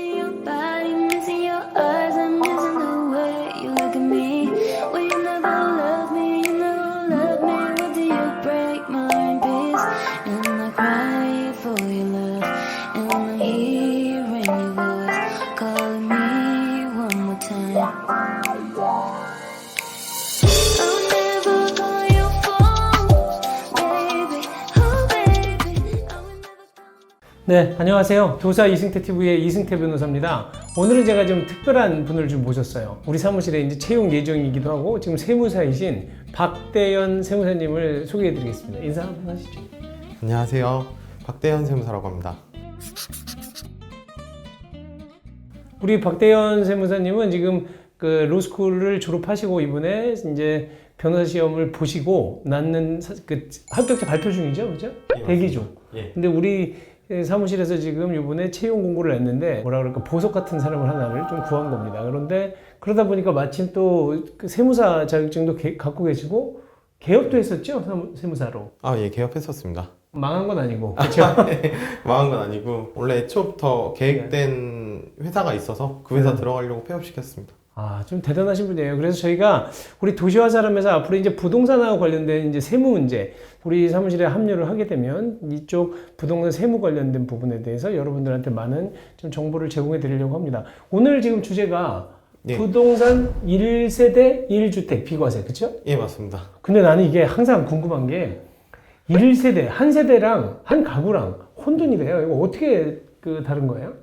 Missing your body, missing your eyes, I'm missing the way you look at me. Well, you never love me, you never love me. What do you break my heart in peace? And I cry for your love, and I'm hearing your voice calling me one more time. I'll never call your phone, baby. Oh, baby. I will never call. 네, 안녕하세요. 도사 이승태 TV의 이승태 변호사입니다. 오늘은 제가 좀 특별한 분을 좀 모셨어요. 우리 사무실에 이제 채용 예정이기도 하고 지금 세무사이신 박대현 세무사님을 소개해드리겠습니다. 인사 한번 하시죠. 안녕하세요. 박대현 세무사라고 합니다. 우리 박대현 세무사님은 지금 그 로스쿨을 졸업하시고 이번에 이제 변호사 시험을 보시고 낳는 그 합격자 발표 중이죠, 그죠? 예, 대기 중. 예. 근데 우리 사무실에서 지금 이번에 채용 공고를 냈는데 뭐라 그럴까 보석 같은 사람을 하나를 좀 구한 겁니다. 그런데 그러다 보니까 마침 또 그 세무사 자격증도 갖고 계시고 개업도 했었죠, 세무사로. 아, 예, 개업했었습니다. 망한 건 아니고, 그렇죠? 망한 건 아니고 원래 애초부터 계획된 회사가 있어서 그 회사 들어가려고 폐업시켰습니다. 아, 좀 대단하신 분이에요. 그래서 저희가 우리 도시화 사람에서 앞으로 이제 부동산하고 관련된 이제 세무 문제, 우리 사무실에 합류를 하게 되면 이쪽 부동산 세무 관련된 부분에 대해서 여러분들한테 많은 좀 정보를 제공해 드리려고 합니다. 오늘 지금 주제가 네. 부동산 1세대 1주택 비과세, 그렇죠? 예, 맞습니다. 근데 나는 이게 항상 궁금한 게 1세대, 한 세대랑 한 가구랑 혼돈이래요. 이거 어떻게 그 다른 거예요?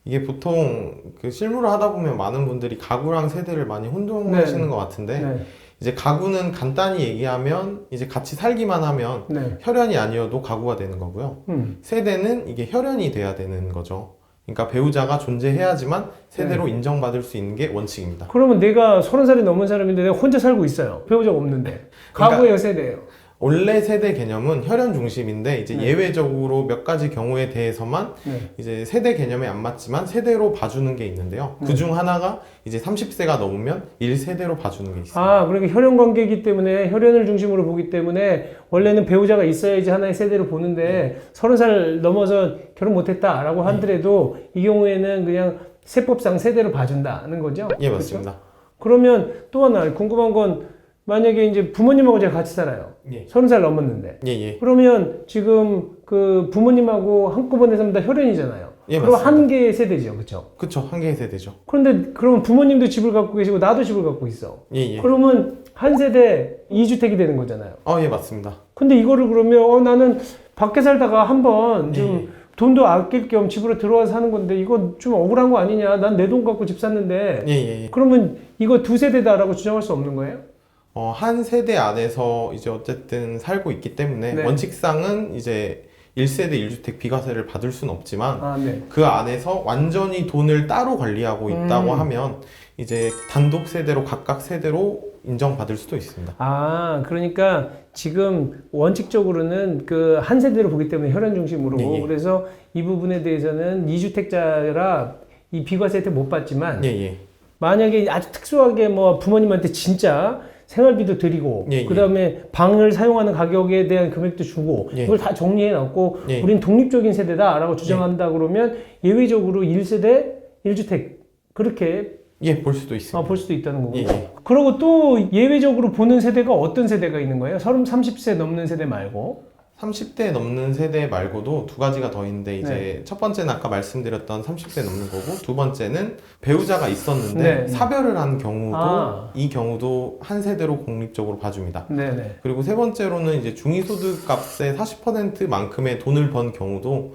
이게 보통 그 실무를 하다 보면 많은 분들이 가구랑 세대를 많이 혼동하시는 네. 것 같은데 네. 이제 가구는 간단히 얘기하면 이제 같이 살기만 하면 네. 혈연이 아니어도 가구가 되는 거고요. 세대는 이게 혈연이 돼야 되는 거죠. 그러니까 배우자가 존재해야지만 세대로 인정받을 수 있는 게 원칙입니다. 그러면 내가 30살이 넘은 사람인데 내가 혼자 살고 있어요. 배우자가 없는데. 가구예요, 세대예요? 원래 세대 개념은 혈연 중심인데 이제 네. 예외적으로 몇 가지 경우에 대해서만 네. 이제 세대 개념에 안 맞지만 세대로 봐주는 게 있는데요. 네. 그 중 하나가 이제 30세가 넘으면 1세대로 봐주는 게 있습니다. 아, 그러니까 혈연 관계이기 때문에 혈연을 중심으로 보기 때문에 원래는 배우자가 있어야지 하나의 세대로 보는데 30살 넘어서 결혼 못했다라고 하더라도 이 경우에는 그냥 세법상 세대로 봐준다는 거죠? 예, 맞습니다. 그렇죠? 그러면 또 하나 궁금한 건 만약에 이제 부모님하고 제가 같이 살아요. 예. 30살 넘었는데. 예, 예. 그러면 지금 그 부모님하고 한꺼번에 살면 다 혈연이잖아요. 예, 그럼 맞습니다. 한 개의 세대죠. 그렇죠? 그쵸, 한 개의 세대죠. 그런데 그러면 부모님도 집을 갖고 계시고 나도 집을 갖고 있어. 예, 예. 그러면 한 세대 2주택이 되는 거잖아요. 예, 맞습니다. 근데 이거를 그러면 나는 밖에 살다가 한번 좀 예. 돈도 아낄 겸 집으로 들어와서 사는 건데 이거 좀 억울한 거 아니냐. 난 내 돈 갖고 집 샀는데. 예, 예, 예. 그러면 이거 두 세대다라고 주장할 수 없는 거예요? 한 세대 안에서 이제 어쨌든 살고 있기 때문에 네. 원칙상은 이제 1세대 1주택 비과세를 받을 수는 없지만 아, 네. 그 안에서 완전히 돈을 따로 관리하고 있다고 하면 이제 단독 세대로 각각 세대로 인정받을 수도 있습니다. 아, 그러니까 지금 원칙적으로는 그 한 세대로 보기 때문에 혈연 중심으로 예, 예. 그래서 이 부분에 대해서는 2주택자라 이 비과세 혜택 못 받지만 예, 예. 만약에 아주 특수하게 뭐 부모님한테 진짜 생활비도 드리고 예, 예. 그다음에 방을 사용하는 가격에 대한 금액도 주고 예. 이걸 다 정리해 놨고 예. 우린 독립적인 세대다라고 주장한다 그러면 예외적으로 1세대 1주택 그렇게 예, 볼 수도 있습니다. 볼 수도 있다는 거고. 예, 예. 그리고 또 예외적으로 보는 세대가 어떤 세대가 있는 거예요? 30세 넘는 세대 말고. 30대 넘는 세대 말고도 두 가지가 더 있는데 이제 네. 첫 번째는 아까 말씀드렸던 30대 넘는 거고 두 번째는 배우자가 있었는데 네. 사별을 한 경우도 아. 이 경우도 한 세대로 공립적으로 봐줍니다. 네네. 그리고 세 번째로는 이제 중위소득 값의 40%만큼의 돈을 번 경우도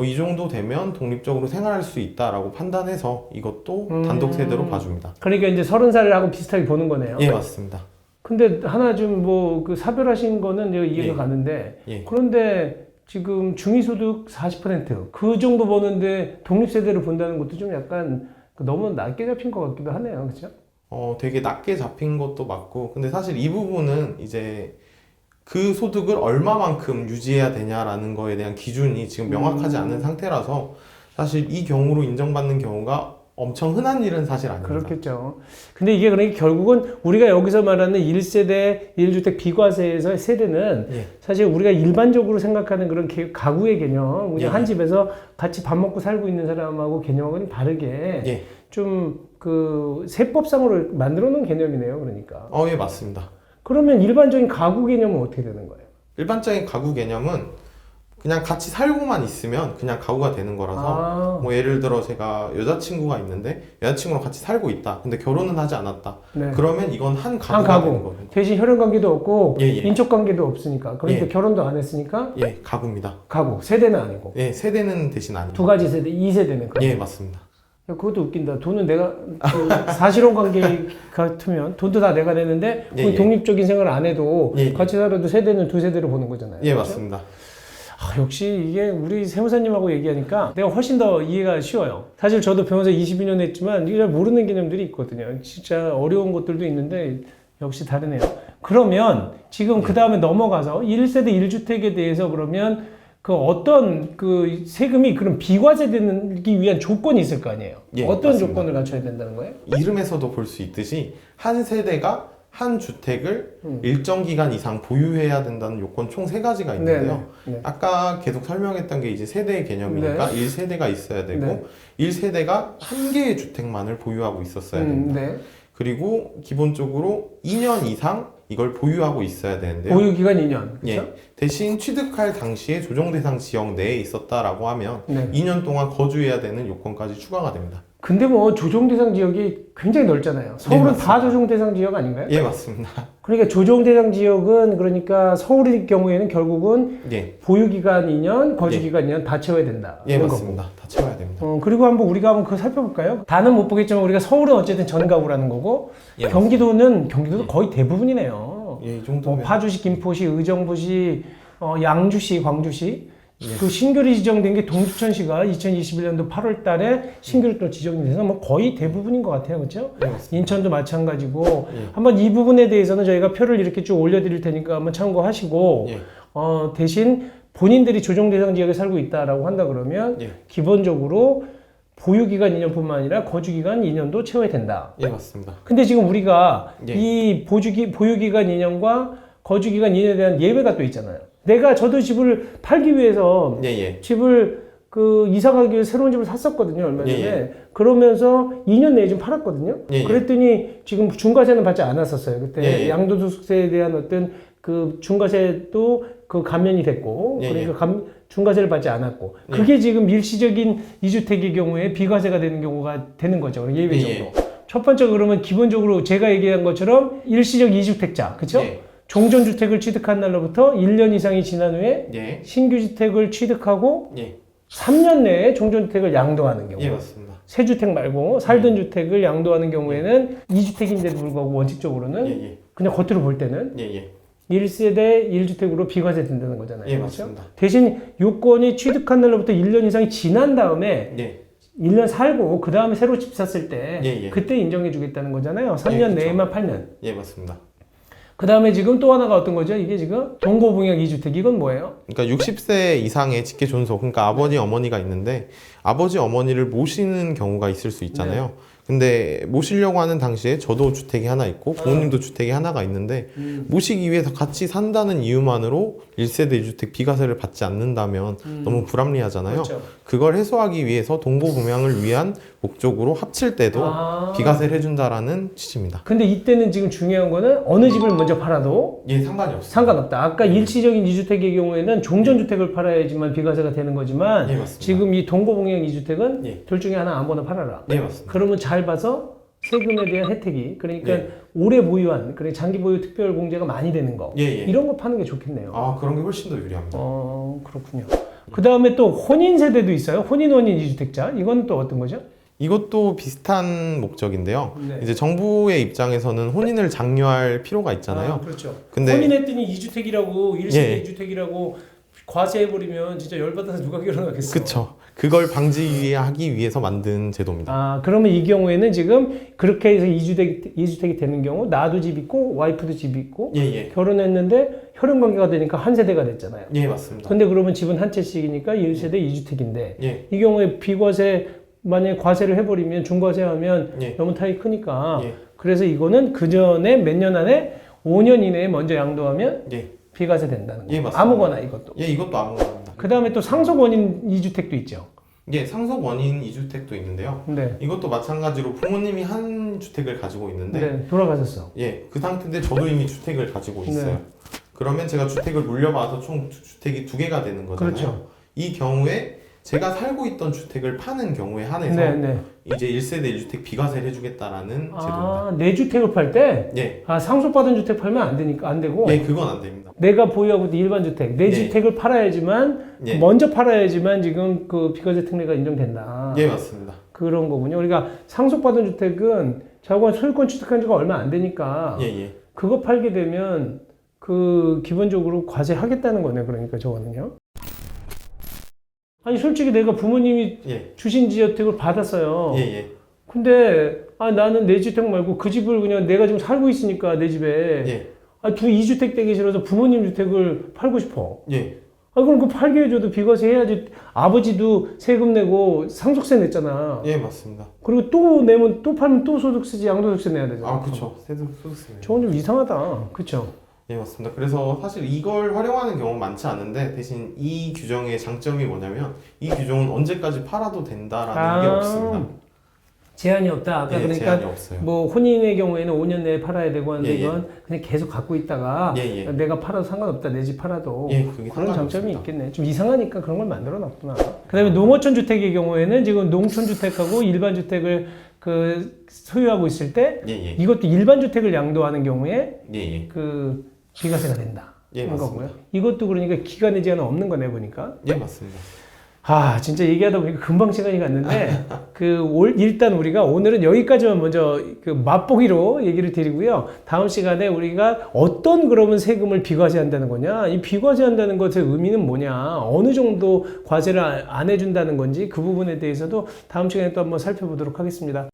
이 정도 되면 독립적으로 생활할 수 있다라고 판단해서 이것도 단독 세대로 봐줍니다. 그러니까 이제 30살하고 비슷하게 보는 거네요. 예, 맞습니다. 근데 하나 좀 뭐 그 사별하신 거는 내가 이해가 예. 가는데 예. 그런데 지금 중위소득 40%그 정도 버는데 독립세대로 본다는 것도 좀 약간 너무 낮게 잡힌 것 같기도 하네요. 그렇죠? 되게 낮게 잡힌 것도 맞고 근데 사실 이 부분은 이제 그 소득을 얼마만큼 유지해야 되냐라는 거에 대한 기준이 지금 명확하지 않은 상태라서 사실 이 경우로 인정받는 경우가 엄청 흔한 일은 사실 아닙니다. 그렇겠죠. 근데 이게 그러니까 결국은 우리가 여기서 말하는 1세대 1주택 비과세에서의 세대는 예. 사실 우리가 일반적으로 생각하는 그런 가구의 개념, 그냥 예. 한 집에서 같이 밥 먹고 살고 있는 사람하고 개념하고는 다르게 예. 좀 그 세법상으로 만들어 놓은 개념이네요. 그러니까. 예, 맞습니다. 그러면 일반적인 가구 개념은 어떻게 되는 거예요? 일반적인 가구 개념은 그냥 같이 살고만 있으면 그냥 가구가 되는 거라서 뭐 예를 들어 제가 여자친구가 있는데 여자친구랑 같이 살고 있다. 근데 결혼은 하지 않았다. 네. 그러면 이건 한 한 가구가 되는 가구. 겁니다. 대신 혈연 관계도 없고 예, 예. 인적 관계도 없으니까. 그러니까 예. 결혼도 안 했으니까 예, 가구입니다. 가구. 세대는 아니고. 예, 세대는 대신 아닙니다. 두 가지 세대, 2세대는 그래. 예, 맞습니다. 야, 그것도 웃긴다. 돈은 내가 그 사실혼 관계 같으면 돈도 다 내가 내는데 예, 우리 예. 독립적인 생활을 안 해도 예, 예. 같이 살아도 세대는 두 세대로 보는 거잖아요. 예, 그렇죠? 맞습니다. 역시 이게 우리 세무사님하고 얘기하니까 내가 훨씬 더 이해가 쉬워요. 사실 저도 변호사 22년 했지만 이게 잘 모르는 개념들이 있거든요. 진짜 어려운 것들도 있는데 역시 다르네요. 그러면 지금 그 다음에 넘어가서 1세대 1주택에 대해서 그러면 그 어떤 그 세금이 그런 비과세되기 위한 조건이 있을 거 아니에요? 예, 어떤 맞습니다. 조건을 갖춰야 된다는 거예요? 이름에서도 볼 수 있듯이 한 세대가 한 주택을 일정 기간 이상 보유해야 된다는 요건 총 3가지가 있는데요. 네. 아까 계속 설명했던 게 이제 세대의 개념이니까 1세대가 있어야 되고 네. 1세대가 한 개의 주택만을 보유하고 있었어야 됩니다. 네. 그리고 기본적으로 2년 이상 이걸 보유하고 있어야 되는데요. 보유 기간 2년. 그렇죠? 예, 대신 취득할 당시에 조정 대상 지역 내에 있었다라고 하면 네. 2년 동안 거주해야 되는 요건까지 추가가 됩니다. 근데 뭐 조정 대상 지역이 굉장히 넓잖아요. 서울은 다 맞습니다. 조정 대상 지역 아닌가요? 예, 맞습니다. 그러니까 조정 대상 지역은 그러니까 서울의 경우에는 결국은 예, 보유 기간 2년, 거주 기간 2년 다 채워야 된다. 예, 이런 맞습니다. 다 채워야 됩니다. 그리고 한번 우리가 한번 그거 살펴볼까요? 다는 못 보겠지만 우리가 서울은 어쨌든 전가구라는 거고 예, 경기도도 거의 대부분이네요. 예, 이 정도면 파주시, 김포시, 의정부시, 양주시, 광주시. 그 신규로 지정된 게 동두천시가 2021년도 8월 달에 신규로 또 지정이 돼서 뭐 거의 대부분인 것 같아요. 그렇죠? 예, 맞습니다. 인천도 마찬가지고 예. 한번 이 부분에 대해서는 저희가 표를 이렇게 쭉 올려드릴 테니까 한번 참고하시고 예. 대신 본인들이 조정 대상 지역에 살고 있다라고 한다 그러면 예. 기본적으로 보유 기간 2년뿐만 아니라 거주 기간 2년도 채워야 된다. 예, 맞습니다. 근데 지금 우리가 예. 이 보유 기간 2년과 거주 기간 2년에 대한 예외가 또 있잖아요. 저도 집을 팔기 위해서 예, 예. 집을 이사 가기 위해서 새로운 집을 샀었거든요, 얼마 전에. 예, 그러면서 2년 내에 좀 팔았거든요. 예, 예. 그랬더니 지금 중과세는 받지 않았었어요. 그때 예, 예. 양도소득세에 대한 어떤 그 중과세도 감면이 됐고, 예, 그러니까 중과세를 받지 않았고, 예. 그게 지금 일시적인 2주택의 경우에 비과세가 되는 경우가 되는 거죠. 예외 예, 정도. 첫 번째 그러면 기본적으로 제가 얘기한 것처럼 일시적 2주택자, 그쵸? 예. 종전주택을 취득한 날로부터 1년 이상이 지난 후에 예. 신규 주택을 취득하고 예. 3년 내에 종전주택을 양도하는 경우. 예, 맞습니다. 새 주택 말고 살던 주택을 양도하는 경우에는 2주택인데도 불구하고 원칙적으로는 예, 예. 그냥 겉으로 볼 때는 예, 예. 1세대 1주택으로 비과세 된다는 거잖아요. 예, 그렇죠? 맞습니다. 대신 요건이 취득한 날로부터 1년 이상이 지난 다음에 예. 1년 살고 그 다음에 새로 집 샀을 때 예, 예. 그때 인정해 주겠다는 거잖아요. 3년 그쵸. 내에만 팔면. 예, 맞습니다. 그 다음에 지금 또 하나가 어떤 거죠? 이게 지금 동거봉역 2주택 이건 뭐예요? 그러니까 60세 이상의 직계 존속, 그러니까 아버지, 어머니가 있는데 아버지, 어머니를 모시는 경우가 있을 수 있잖아요. 근데 모시려고 하는 당시에 저도 주택이 하나 있고 부모님도 주택이 하나가 있는데 모시기 위해서 같이 산다는 이유만으로 1세대 1주택 비과세를 받지 않는다면 너무 불합리하잖아요. 그렇죠. 그걸 해소하기 위해서 동거분양을 위한 목적으로 합칠 때도 비과세를 해준다라는 취지입니다. 근데 이때는 지금 중요한 거는 어느 집을 먼저 팔아도 예, 상관이 없습니다. 상관없다. 아까 일시적인 2주택의 경우에는 종전주택을 팔아야지만 비과세가 되는 거지만 예, 맞습니다. 지금 이 동거봉역 2주택은 예. 둘 중에 하나 아무거나 팔아라. 예, 맞습니다. 그러면 잘 봐서 세금에 대한 혜택이 그러니까 예. 오래 보유한 그러니까 장기 보유 특별 공제가 많이 되는 거 예, 예. 이런 거 파는 게 좋겠네요. 아, 그런 게 훨씬 더 유리합니다. 그렇군요. 그 다음에 또 혼인 세대도 있어요. 혼인 원인 2주택자 이건 또 어떤 거죠? 이것도 비슷한 목적인데요. 네. 이제 정부의 입장에서는 혼인을 장려할 필요가 있잖아요. 그렇죠. 근데- 혼인했더니 2주택이라고 1세대 예. 2주택이라고 과세해버리면 진짜 열받아서 누가 결혼하겠어. 그쵸. 그걸 방지하기 위해서 만든 제도입니다. 그러면 이 경우에는 지금 그렇게 해서 2주택이 되는 경우 나도 집 있고 와이프도 집 있고 예, 예. 결혼했는데 혈연관계가 되니까 한 세대가 됐잖아요. 예, 맞습니다. 근데 그러면 집은 한 채씩이니까 1세대 2주택인데 예. 이 경우에 비과세 만약에 과세를 해버리면 중과세하면 예. 너무 타입이 크니까 예. 그래서 이거는 그 전에 몇 년 안에 5년 이내에 먼저 양도하면 예. 비과세 된다는 거예요. 예, 맞습니다. 아무거나 이것도. 예, 이것도 아무거나. 그 다음에 또 상속 원인 2주택도 있죠. 예, 상속 원인 2주택도 있는데요. 네. 이것도 마찬가지로 부모님이 한 주택을 가지고 있는데 네, 돌아가셨어. 예, 그 상태인데 저도 이미 주택을 가지고 있어요. 네. 그러면 제가 주택을 물려받아서 총 주택이 2개가 되는 거잖아요. 그렇죠. 이 경우에 제가 살고 있던 주택을 파는 경우에 한해서 네, 네. 이제 1세대 1주택 비과세를 해주겠다라는 제도입니다. 아, 내 주택을 팔 때? 예, 아, 상속받은 주택 팔면 안 되니까, 안 되고. 예, 그건 안 됩니다. 내가 보유하고 있는 일반 주택, 내 예. 주택을 팔아야지만, 예. 먼저 팔아야지만 지금 그 비과세 특례가 인정된다. 예, 맞습니다. 그런 거군요. 그러니까 상속받은 주택은 자기가 소유권 취득한 지가 얼마 안 되니까, 예, 예. 그거 팔게 되면 그 기본적으로 과세하겠다는 거네. 그러니까 저거는요. 아니 솔직히 내가 부모님이 예, 주신 지주택을 받았어요. 예, 예. 근데 아 나는 내 주택 말고 그 집을 그냥 내가 지금 살고 있으니까 내 집에 예, 아 2주택 되기 싫어서 부모님 주택을 팔고 싶어. 예. 아 그럼 그 팔게 해줘도 비과세 해야지. 아버지도 세금 내고 상속세 냈잖아. 예, 맞습니다. 그리고 또 내면 또 팔면 또 소득세지 양도소득세 내야 되잖아. 아, 그렇죠. 소득세. 저건 좀 이상하다. 그쵸? 예, 맞습니다. 그래서 사실 이걸 활용하는 경우는 많지 않은데 대신 이 규정의 장점이 뭐냐면 이 규정은 언제까지 팔아도 된다라는 게 없습니다. 제한이 없다. 아까 예, 그러니까 제한이 없어요. 뭐 혼인의 경우에는 5년 내에 팔아야 되고 하는데 예, 예. 이건 그냥 계속 갖고 있다가 예, 예. 내가 팔아도 상관없다. 내 집 팔아도 예, 그게 그런 상관이 장점이 없습니다. 있겠네. 좀 이상하니까 그런 걸 만들어 놨구나. 그다음에 농어촌 주택의 경우에는 지금 농촌 주택하고 일반 주택을 그 소유하고 있을 때 예, 예. 이것도 일반 주택을 양도하는 경우에 예, 예. 그 비과세가 된다. 예, 그런 맞습니다. 거고요. 이것도 그러니까 기간의 제한은 없는 거네 보니까. 예, 맞습니다. 아, 진짜 얘기하다 보니까 금방 시간이 갔는데, 일단 우리가 오늘은 여기까지만 먼저 그 맛보기로 얘기를 드리고요. 다음 시간에 우리가 어떤 그러면 세금을 비과세 한다는 거냐, 이 비과세 한다는 것의 의미는 뭐냐, 어느 정도 과세를 안 해준다는 건지 그 부분에 대해서도 다음 시간에 또 한번 살펴보도록 하겠습니다.